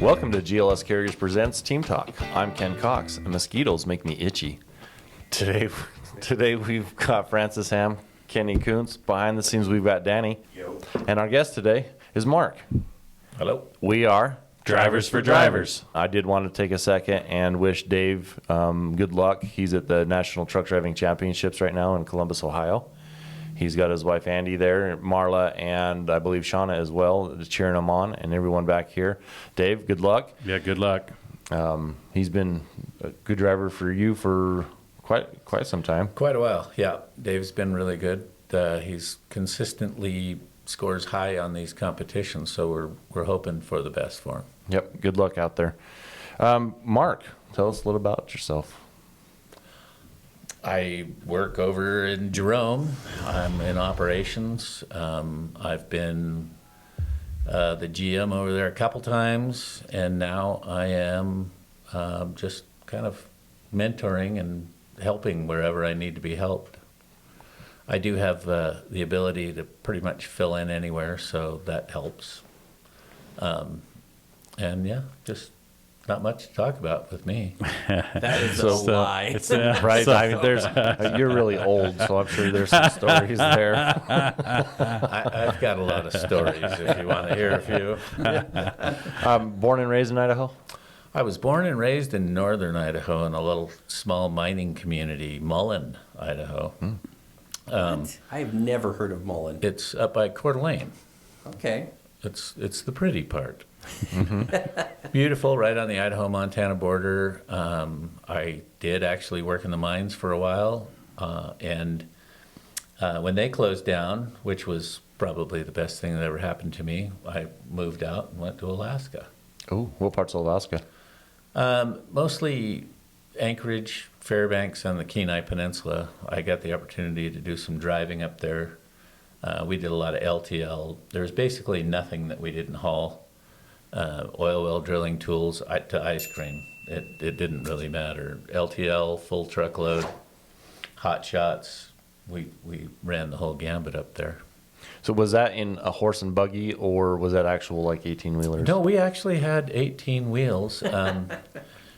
Welcome to GLS Carriers Presents Team Talk. I'm Ken Cox, and mosquitoes make me itchy. Today we've got Francis Ham, Kenny Kuntz. Behind the scenes, we've got Danny. Yo. And our guest today is Mark. Hello. We are Drivers4Drivers. I did want to take a second and wish Dave good luck. He's at the National Truck Driving Championships right now in Columbus, Ohio. He's got his wife Andy there, Marla, and I believe Shauna as well, cheering him on, and everyone back here. Dave, good luck. Yeah, good luck. He's been a good driver for you for quite some time. Quite a while, yeah. Dave's been really good. He's consistently scores high on these competitions, so we're hoping for the best for him. Yep, good luck out there. Mark, tell us a little about yourself. I work over in Jerome. I'm in operations. I've been the GM over there a couple times, and now I am just kind of mentoring and helping wherever I need to be helped. I do have the ability to pretty much fill in anywhere, so that helps. And yeah, just not much to talk about with me. That is a lie. It's, Right? I mean, you're really old, so I'm sure there's some stories there. I've got a lot of stories if you want to hear a few. Born and raised in Idaho? I was born and raised in northern Idaho in a little small mining community, Mullen, Idaho. What? I have never heard of Mullen. It's up by Coeur d'Alene. Okay. It's the pretty part. Beautiful, right on the Idaho-Montana border. I did actually work in the mines for a while, and when they closed down, which was probably the best thing that ever happened to me, I moved out and went to Alaska. Oh, what parts of Alaska? Mostly Anchorage, Fairbanks, and the Kenai Peninsula. I got the opportunity to do some driving up there. We did a lot of LTL. There was basically nothing that we didn't haul. Oil well drilling tools to ice cream. It didn't really matter. LTL, full truckload, hot shots. We ran the whole gambit up there. So was that in a horse and buggy, or was that actual like 18-wheelers? No, we actually had 18 wheels,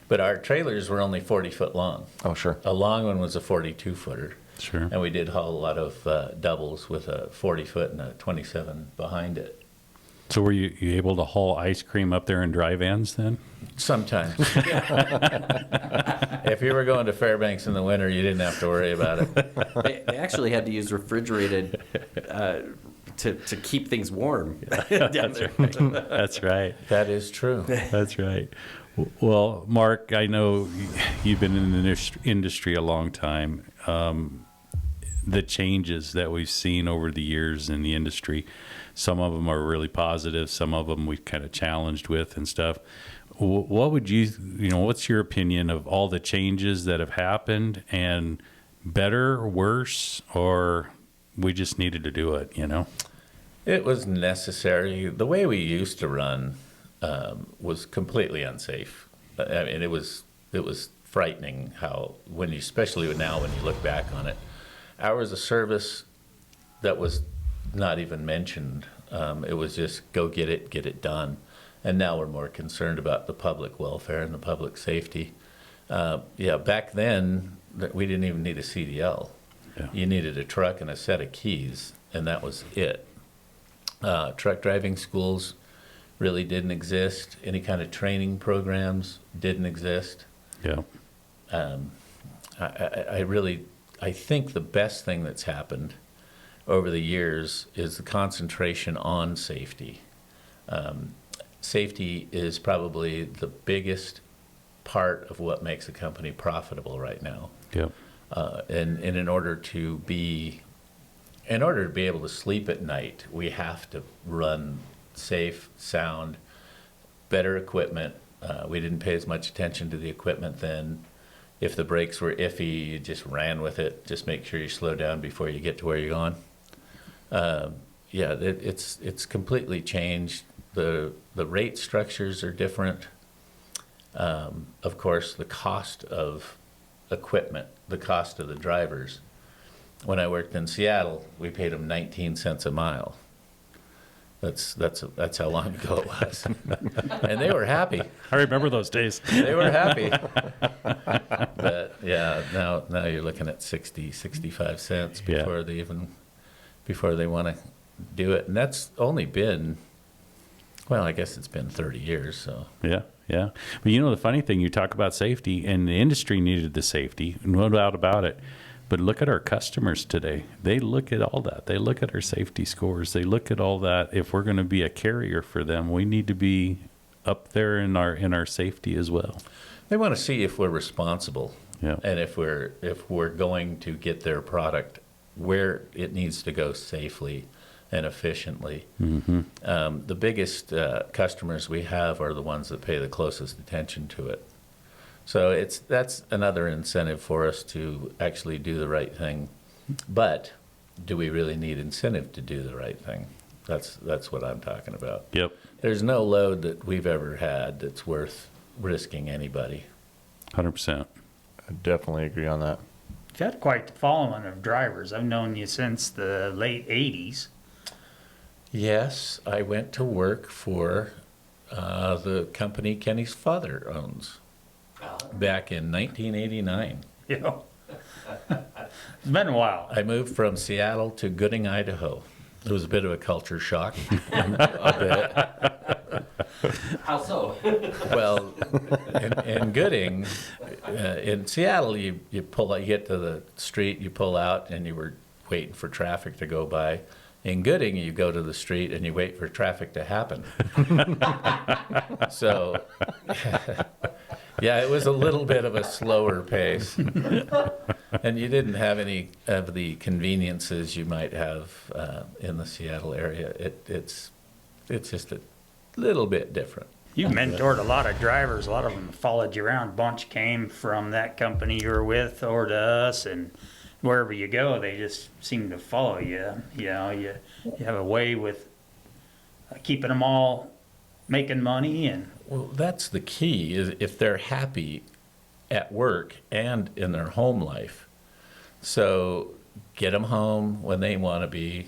but our trailers were only 40 foot long. Oh, sure. A long one was a 42-footer. Sure. And we did haul a lot of doubles with a 40 foot and a 27 behind it. So were you able to haul ice cream up there in dry vans then? Sometimes. If you were going to Fairbanks in the winter, you didn't have to worry about it. They actually had to use refrigerated to keep things warm down there. That's right. That is true. That's right. Well, Mark, I know you've been in the industry a long time. The changes that we've seen over the years in the industry, some of them are really positive, some of them we've kind of challenged with and stuff. What would what's your opinion of all the changes that have happened, and better or worse, or we just needed to do it, It was necessary. The way we used to run was completely unsafe. I mean, it was frightening how, especially now when you look back on it, hours of service that was not even mentioned. It was just go get it done. And now we're more concerned about the public welfare and the public safety. Back then we didn't even need a CDL. Yeah. You needed a truck and a set of keys, and that was it. Truck driving schools really didn't exist. Any kind of training programs didn't exist. Yeah. I think the best thing that's happened over the years is the concentration on safety. Safety is probably the biggest part of what makes a company profitable right now. Yeah. And in order to be able to sleep at night, we have to run safe, sound, better equipment. We didn't pay as much attention to the equipment then. If the brakes were iffy, you just ran with it. Just make sure you slow down before you get to where you're going. It's completely changed. The rate structures are different. Of course, the cost of equipment, the cost of the drivers. When I worked in Seattle, we paid them 19 cents a mile. That's how long ago it was. And they were happy. I remember those days. They were happy. But yeah, now you're looking at 60, 65 cents before they want to do it. And that's only been, well, I guess it's been 30 years, so. Yeah, yeah. But you know, the funny thing, you talk about safety, and the industry needed the safety, no doubt about it. But look at our customers today. They look at all that. They look at our safety scores. They look at all that. If we're going to be a carrier for them, we need to be up there in our safety as well. They want to see if we're responsible, Yeah. and if we're going to get their product where it needs to go safely and efficiently. Mm-hmm. The biggest customers we have are the ones that pay the closest attention to it. So that's another incentive for us to actually do the right thing. But do we really need incentive to do the right thing? That's what I'm talking about. Yep. There's no load that we've ever had that's worth risking anybody. 100%. I definitely agree on that. You've had quite the following of drivers. I've known you since the late 80s. Yes, I went to work for the company Kenny's father owns back in 1989. You know, it's been a while. I moved from Seattle to Gooding, Idaho. It was a bit of a culture shock. A bit. How so? Well, in Gooding, in Seattle, you pull out, you get to the street, you pull out, and you were waiting for traffic to go by. In Gooding, you go to the street and you wait for traffic to happen. So, yeah, it was a little bit of a slower pace. And you didn't have any of the conveniences you might have in the Seattle area. It's just a little bit different. You've mentored a lot of drivers. A lot of them followed you around. Bunch came from that company you were with over to us, and wherever you go, they just seem to follow you. You know, you have a way with keeping them all making money. And Well, that's the key, is if they're happy at work and in their home life. So get them home when they want to be.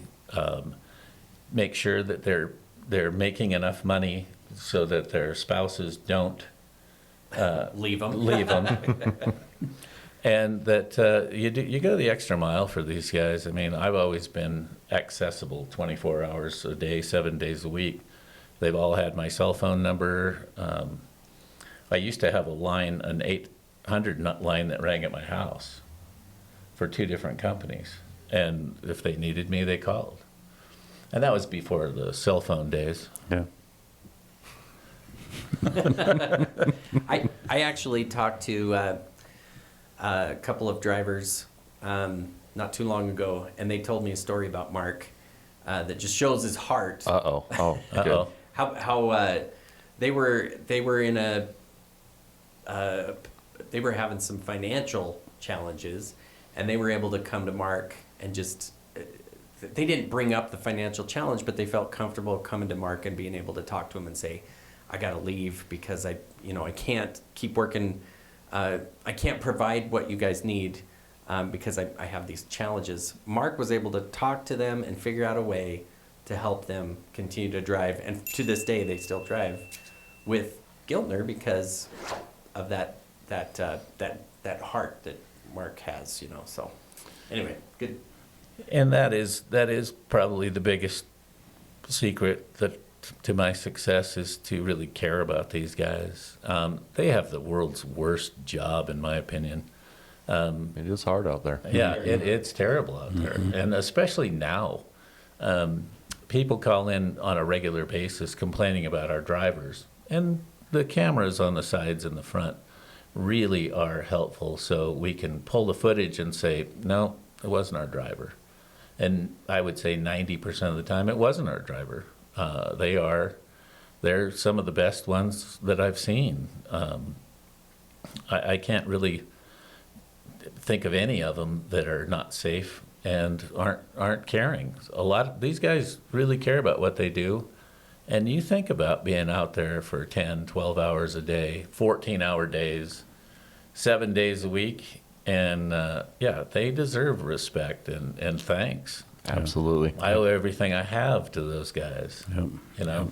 Make sure that they're making enough money so that their spouses don't Leave them. leave them. And that you go the extra mile for these guys. I mean, I've always been accessible 24 hours a day, 7 days a week. They've all had my cell phone number. I used to have a line, an 800 line that rang at my house for 2 different companies. And if they needed me, they called. And that was before the cell phone days. Yeah. I actually talked to a couple of drivers not too long ago, and they told me a story about Mark that just shows his heart. Oh, good. Uh-oh. How they were in a they were having some financial challenges, and they were able to come to Mark and just they didn't bring up the financial challenge, but they felt comfortable coming to Mark and being able to talk to him and say, I got to leave because I can't keep working. I can't provide what you guys need because I have these challenges. Mark was able to talk to them and figure out a way to help them continue to drive. And to this day, they still drive with Giltner because of that heart that Mark has, So anyway, good. And that is probably the biggest secret to my success, is to really care about these guys. They have the world's worst job, in my opinion. It is hard out there. Yeah, it's terrible out there, and especially now. People call in on a regular basis complaining about our drivers, and the cameras on the sides and the front really are helpful, so we can pull the footage and say, no, it wasn't our driver. And I would say 90% of the time it wasn't our driver. They're some of the best ones that I've seen. I can't really think of any of them that are not safe and aren't caring. A lot of these guys really care about what they do. And you think about being out there for 10, 12 hours a day, 14-hour days, 7 days a week, and they deserve respect and thanks. Absolutely. I owe everything I have to those guys. Yep. You know,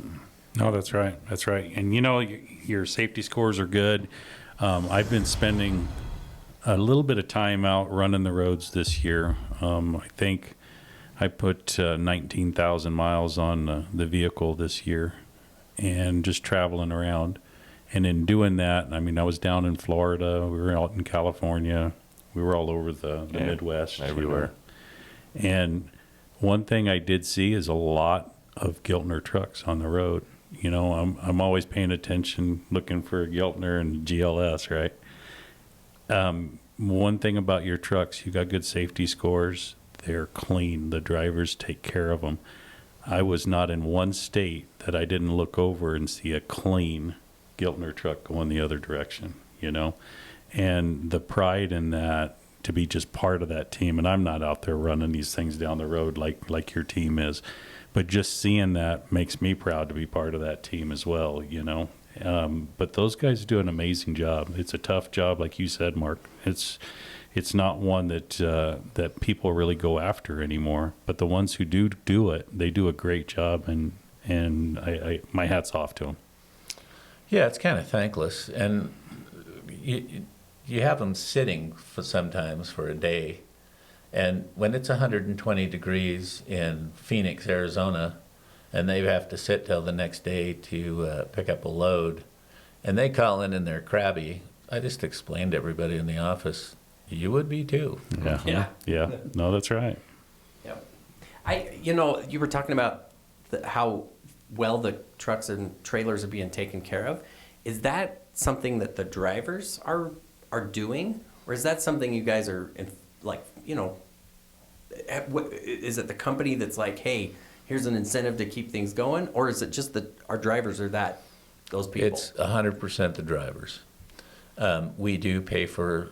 No, that's right. That's right. And you know, your safety scores are good. I've been spending a little bit of time out running the roads this year. I think I put 19,000 miles on the vehicle this year, and just traveling around. And in doing that, I mean, I was down in Florida. We were out in California. We were all over the Yeah, Midwest. everywhere. And one thing I did see is a lot of Giltner trucks on the road. You know, I'm always paying attention, looking for a Giltner and GLS, right? One thing about your trucks, you got good safety scores. They're clean. The drivers take care of them. I was not in one state that I didn't look over and see a clean Giltner truck going the other direction, you know? And the pride in that, to be just part of that team. And I'm not out there running these things down the road like your team is, but just seeing that makes me proud to be part of that team as well, you know? But those guys do an amazing job. It's a tough job, like you said, Mark. It's not one that that people really go after anymore. But the ones who do it, they do a great job, and I my hat's off to them. yeah, it's kind of thankless, and you have them sitting for sometimes for a day, and when it's 120 degrees in Phoenix, Arizona, and they have to sit till the next day to pick up a load, and they call in they're crabby. I just explained to everybody in the office, you would be too. Yeah. No, that's right. Yep. You were talking about how well the trucks and trailers are being taken care of. Is that something that the drivers are doing, or is that something you guys are is it the company that's like, hey, here's an incentive to keep things going, or is it just that our drivers are those people? It's 100% the drivers. We do pay for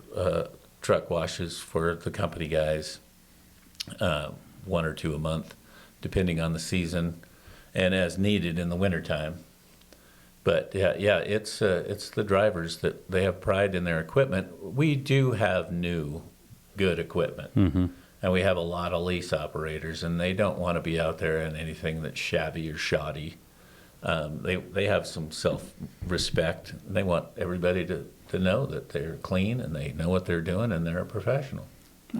truck washes for the company guys, 1 or 2 a month, depending on the season, and as needed in the wintertime. But yeah, it's the drivers that they have pride in their equipment. We do have new, good equipment, and we have a lot of lease operators, and they don't want to be out there in anything that's shabby or shoddy. They have some self-respect. They want everybody to know that they're clean and they know what they're doing and they're a professional.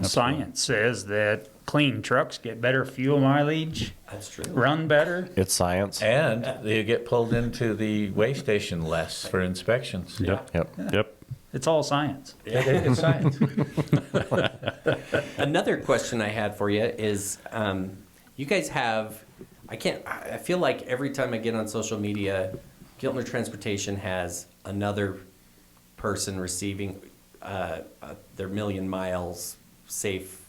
Science says that clean trucks get better fuel mileage, That's true. run better. It's science. And they get pulled into the weigh station less for inspections. Yep. It's all science. It's science. Another question I had for you is, you guys have, I feel like every time I get on social media, Giltner Transportation has another person receiving their 1,000,000 miles safe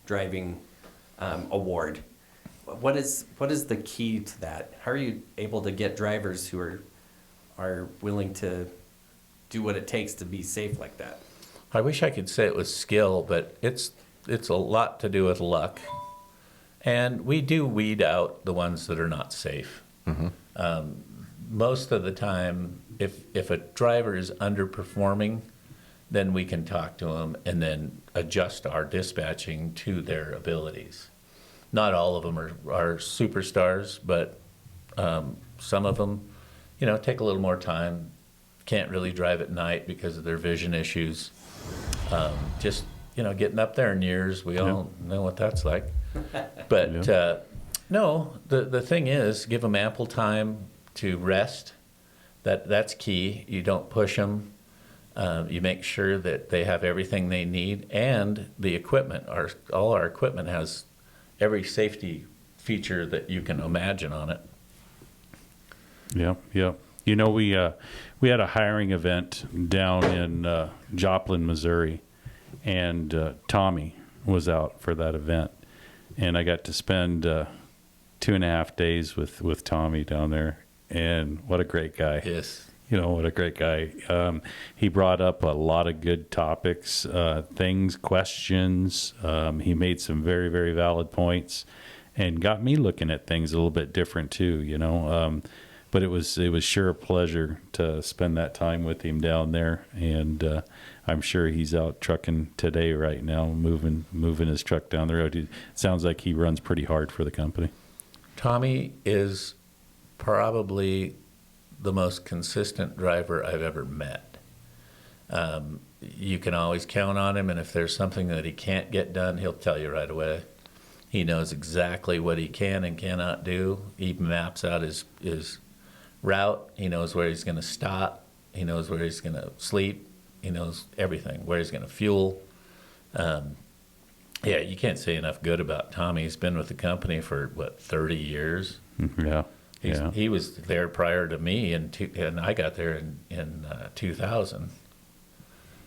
driving award. What is the key to that? How are you able to get drivers who are willing to do what it takes to be safe like that? I wish I could say it was skill, but it's a lot to do with luck. And we do weed out the ones that are not safe. Most of the time, if a driver is underperforming, then we can talk to them and then adjust our dispatching to their abilities. Not all of them are superstars, but some of them, take a little more time. Can't really drive at night because of their vision issues. Just, getting up there in years, we all know what that's like. But no, the thing is, give them ample time to rest. That's key. You don't push them. You make sure that they have everything they need, and the equipment. All our equipment has every safety feature that you can imagine on it. Yeah. We had a hiring event down in Joplin, Missouri, and Tommy was out for that event, and I got to spend 2.5 days with Tommy down there, and what a great guy. Yes. What a great guy. He brought up a lot of good topics, questions. He made some very, very valid points and got me looking at things a little bit different too, but it was sure a pleasure to spend that time with him down there, and I'm sure he's out trucking today right now, moving his truck down the road. It sounds like he runs pretty hard for the company. Tommy is probably the most consistent driver I've ever met. You can always count on him, and if there's something that he can't get done, he'll tell you right away. He knows exactly what he can and cannot do. He maps out his route. He knows where he's going to stop. He knows where he's going to sleep. He knows everything, where he's going to fuel. Yeah, you can't say enough good about Tommy. He's been with the company for, 30 years? Yeah. He was there prior to me, and I got there in 2000.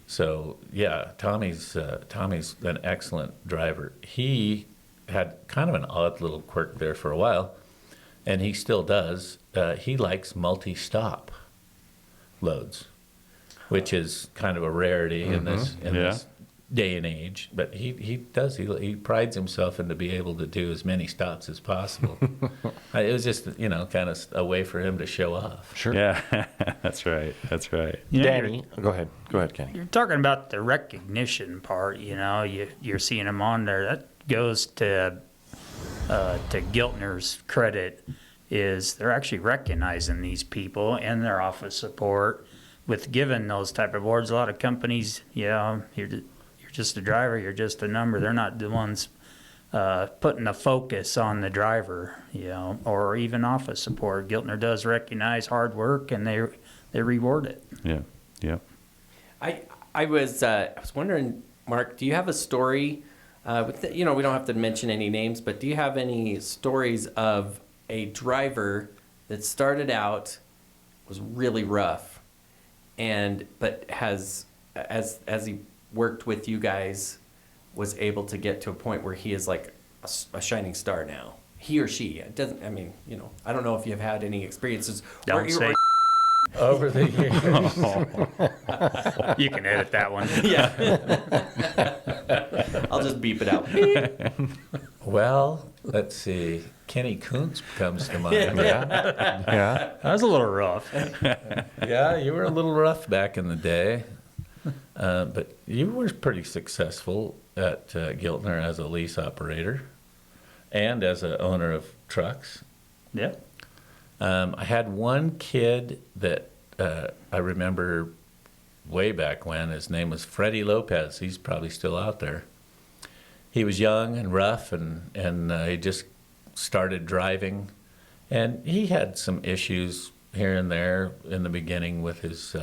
So, yeah, Tommy's an excellent driver. He had kind of an odd little quirk there for a while, and he still does. He likes multi-stop loads, which is kind of a rarity in this day and age. But he does. He prides himself in to be able to do as many stops as possible. It was just kind of a way for him to show off. Sure. Yeah, that's right. Danny, go ahead, Kenny. You're talking about the recognition part. You're seeing them on there. That goes to Giltner's credit. Is they're actually recognizing these people and their office support with giving those type of awards. A lot of companies, you're just a driver, you're just a number. They're not the ones putting the focus on the driver, or even office support. Giltner does recognize hard work, and they reward it. Yeah. I was wondering, Mark, do you have a story? We don't have to mention any names, but do you have any stories of a driver that started out, was really rough, but has as he worked with you guys, was able to get to a point where he is like a shining star now? He or she. It doesn't. I mean, I don't know if you've had any experiences. Don't say. Over the years. You can edit that one. Yeah. I'll just beep it out. Beep. Well, let's see. Kenny Kuntz comes to mind. Yeah. That was a little rough. Yeah, you were a little rough back in the day. But you were pretty successful at Giltner as a lease operator and as an owner of trucks. Yeah. I had one kid that I remember way back when. His name was Freddie Lopez. He's probably still out there. He was young and rough, and he just started driving. And he had some issues here and there in the beginning with his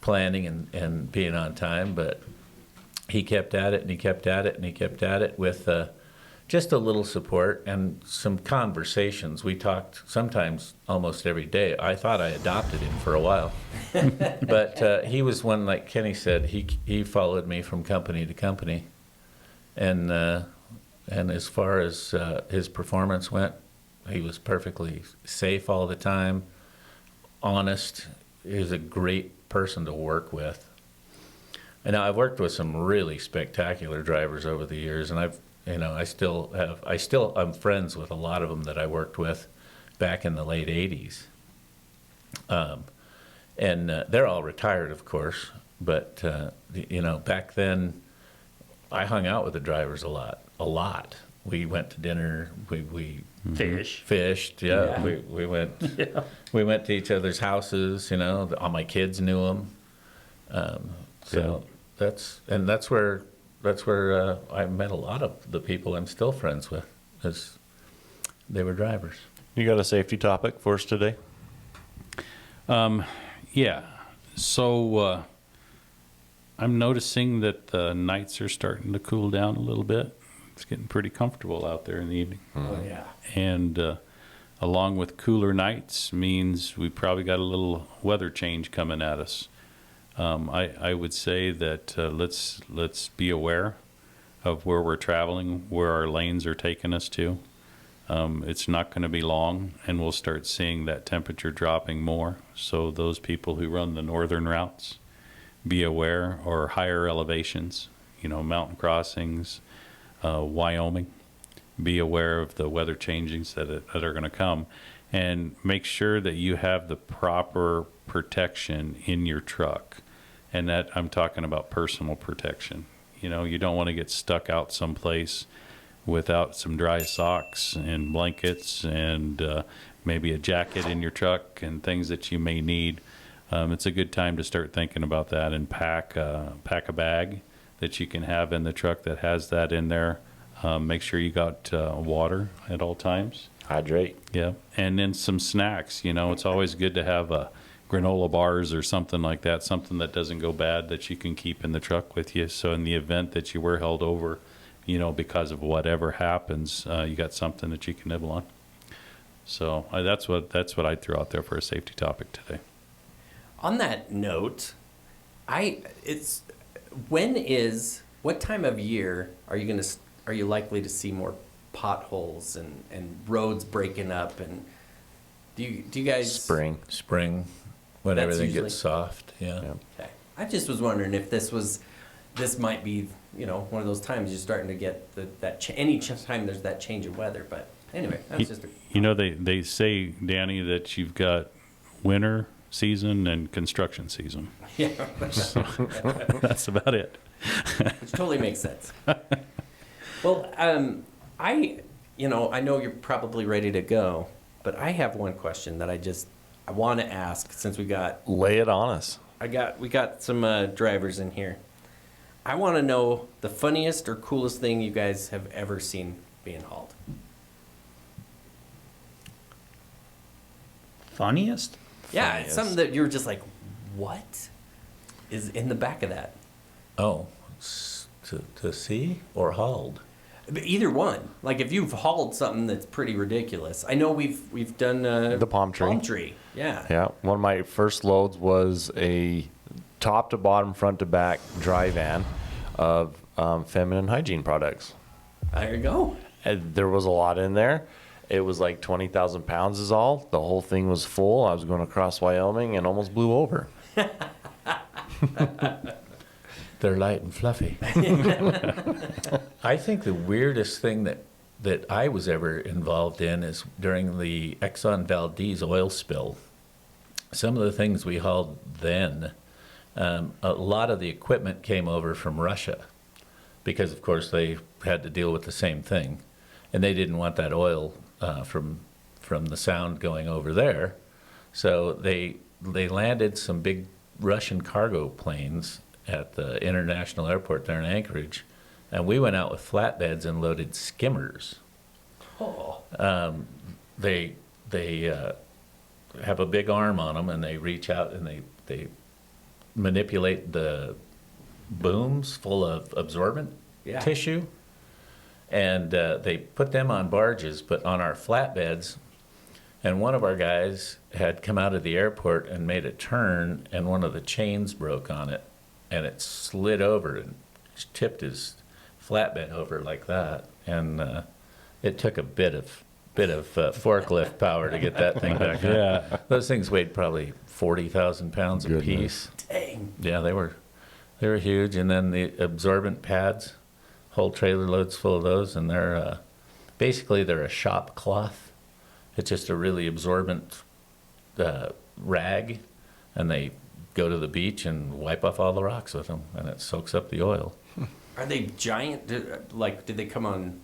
planning and being on time, but he kept at it, and he kept at it, and he kept at it with just a little support and some conversations. We talked sometimes almost every day. I thought I adopted him for a while. But he was one, like Kenny said, he followed me from company to company. And as far as his performance went, he was perfectly safe all the time, honest. He was a great person to work with. And now I've worked with some really spectacular drivers over the years, and I'm friends with a lot of them that I worked with back in the late 80s. And they're all retired, of course, but back then I hung out with the drivers a lot. We went to dinner, we fished, yeah. We went Yeah. we went to each other's houses, all my kids knew them. So that's where I met a lot of the people I'm still friends with, because they were drivers. You got a safety topic for us today? Yeah. So I'm noticing that the nights are starting to cool down a little bit. It's getting pretty comfortable out there in the evening. Oh, yeah. And along with cooler nights means we probably got a little weather change coming at us. I would say that let's be aware of where we're traveling, where our lanes are taking us to. It's not going to be long, and we'll start seeing that temperature dropping more. So those people who run the northern routes, be aware, or higher elevations, mountain crossings, Wyoming, be aware of the weather changes that are going to come. and make sure that you have the proper protection in your truck. And that I'm talking about personal protection. You know, you don't want to get stuck out someplace without some dry socks and blankets and maybe a jacket in your truck and things that you may need. It's a good time to start thinking about that and pack a bag that you can have in the truck that has that in there. Make sure you got water at all times. Hydrate. Yeah, and then some snacks. You know, it's always good to have granola bars or something like that, something that doesn't go bad that you can keep in the truck with you. So in the event that you were held over, you know, because of whatever happens, you got something that you can nibble on. So that's what I threw out there for a safety topic today. On that note, what time of year are you likely to see more potholes and roads breaking up, and do you guys Spring. When That's everything usually- gets soft. Yeah. Yeah. Okay. I just was wondering if this might be, you know, one of those times you're starting to get any time there's that change of weather. But anyway, that's just You know, they say, Danny, that you've got winter season and construction season. yeah, So that's about it. which totally makes sense. Well, I know you're probably ready to go, but I have one question that I want to ask since we got Lay it on us. we got some drivers in here. I want to know the funniest or coolest thing you guys have ever seen being hauled. Funniest? Yeah, Funniest. it's something that you're just like, what is in the back of that? Oh, to see or hauled? But either one. Like if you've hauled something that's pretty ridiculous. I know we've done The palm tree. Palm tree. Yeah. Yeah, one of my first loads was a top to bottom, front to back dry van of feminine hygiene products. There you go. And there was a lot in there. It was like 20,000 pounds is all. The whole thing was full. I was going across Wyoming and almost blew over. They're light and fluffy. I think the weirdest thing that I was ever involved in is during the Exxon Valdez oil spill. Some of the things we hauled then, a lot of the equipment came over from Russia because, of course, they had to deal with the same thing. And they didn't want that oil from the sound going over there. So they landed some big Russian cargo planes at the international airport there in Anchorage, and we went out with flatbeds and loaded skimmers. Oh. They have a big arm on them, and they reach out and they manipulate the booms full of absorbent Yeah. tissue, and they put them on barges, but on our flatbeds. And one of our guys had come out of the airport and made a turn, and one of the chains broke on it, and it slid over and tipped his flatbed over like that. And it took a bit of forklift power to get that thing back up. Yeah. Those things weighed probably 40,000 pounds a piece. Dang. Yeah, they were huge. And then the absorbent pads, whole trailer loads full of those, and they're basically a shop cloth. It's just a really absorbent rag, and they go to the beach and wipe off all the rocks with them, and it soaks up the oil. Are they giant? Did they come on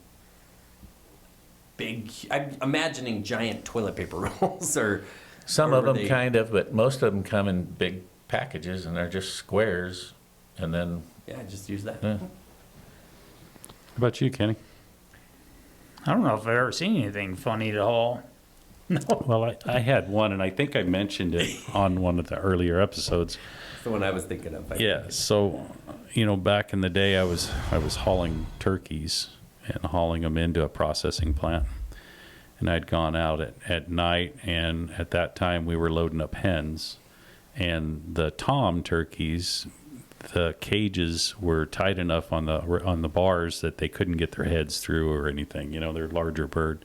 big? I'm imagining giant toilet paper rolls, or Some or of were them they- kind of, but most of them come in big packages, and they're just squares, and then Yeah, just use that. Yeah. How about you, Kenny? I don't know if I've ever seen anything funny to haul. Well, I had one, and I think I mentioned it on one of the earlier episodes. That's the one I was thinking of. Yeah, so, you know, back in the day, I was hauling turkeys and hauling them into a processing plant. And I'd gone out at night, and at that time we were loading up hens. And the tom turkeys, the cages were tight enough on the bars that they couldn't get their heads through or anything. You know, they're a larger bird.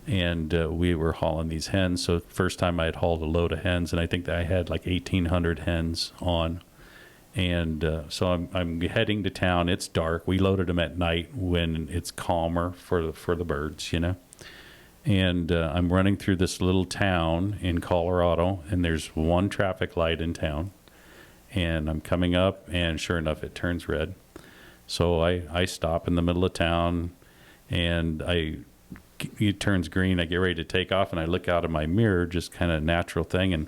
And we were hauling these hens. So first time I had hauled a load of hens, and I think that I had like 1,800 hens on. And so I'm heading to town. It's dark. We loaded them at night when it's calmer for the birds, you know. And I'm running through this little town in Colorado, and there's one traffic light in town. And I'm coming up, and sure enough, it turns red. So I stop in the middle of town, and it turns green. I get ready to take off, and I look out of my mirror, just kind of natural thing, and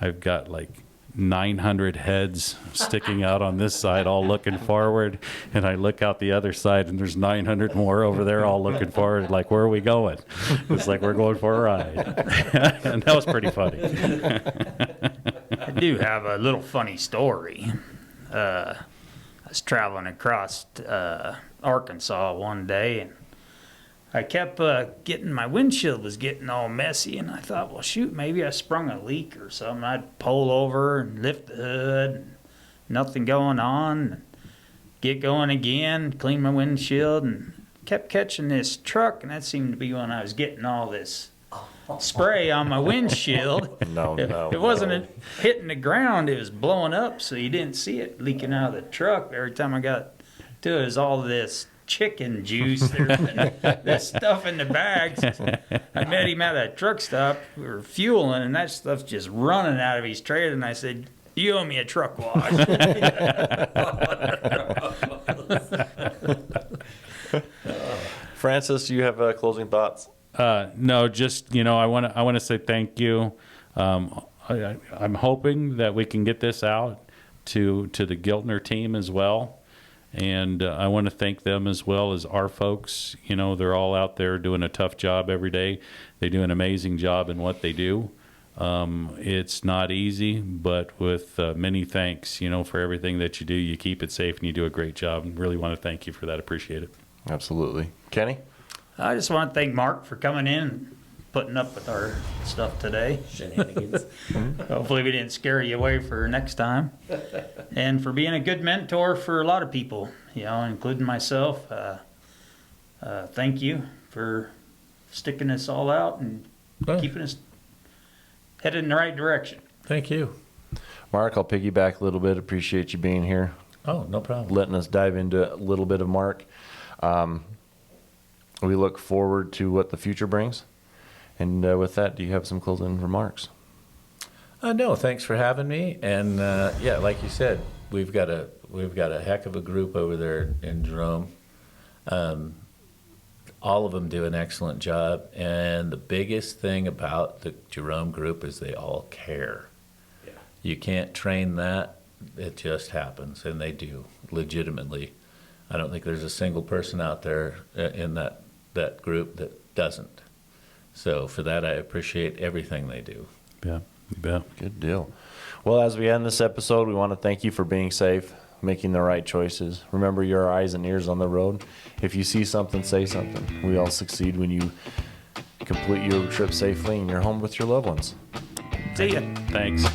I've got like 900 heads sticking out on this side, all looking forward. And I look out the other side, and there's 900 more over there, all looking forward. Like, where are we going? It's like we're going for a ride. And that was pretty funny. I do have a little funny story. I was traveling across Arkansas one day, and I kept getting, my windshield was getting all messy, and I thought, well, shoot, maybe I sprung a leak or something. I'd pull over and lift the hood, and nothing going on. Get going again, clean my windshield, and kept catching this truck, and that seemed to be when I was getting all this spray on my windshield. It wasn't hitting the ground, it was blowing up, so you didn't see it leaking out of the truck. Every time I got to it was all this chicken juice. There's stuff in the bags. I met him at a truck stop. We were fueling, and that stuff's just running out of his trailer. And I said, "You owe me a truck wash." Francis, do you have closing thoughts? No, just, I want to say thank you. I'm hoping that we can get this out to the Giltner team as well. And I want to thank them as well as our folks. They're all out there doing a tough job every day. They do an amazing job in what they do. It's not easy, but with many thanks, for everything that you do. You keep it safe and you do a great job. And really want to thank you for that. Appreciate it. Absolutely. Kenny? I just want to thank Mark for coming in and putting up with our stuff today. Shenanigans. Hopefully we didn't scare you away for next time. And for being a good mentor for a lot of people, including myself. Thank you for sticking us all out and keeping us headed in the right direction. Thank you. Mark, I'll piggyback a little bit. Appreciate you being here. Oh, no problem. Letting us dive into a little bit of Mark. We look forward to what the future brings. And with that, do you have some closing remarks? No, thanks for having me. And yeah, like you said, we've got a heck of a group over there in Jerome. All of them do an excellent job. And the biggest thing about the Jerome group is they all care. Yeah. You can't train that. It just happens, and they do, legitimately. I don't think there's a single person out there in that group that doesn't. So for that, I appreciate everything they do. Yeah, you bet. Good deal. Well, as we end this episode, we want to thank you for being safe, making the right choices. Remember, your eyes and ears on the road. If you see something, say something. We all succeed when you complete your trip safely and you're home with your loved ones. See ya. Thanks.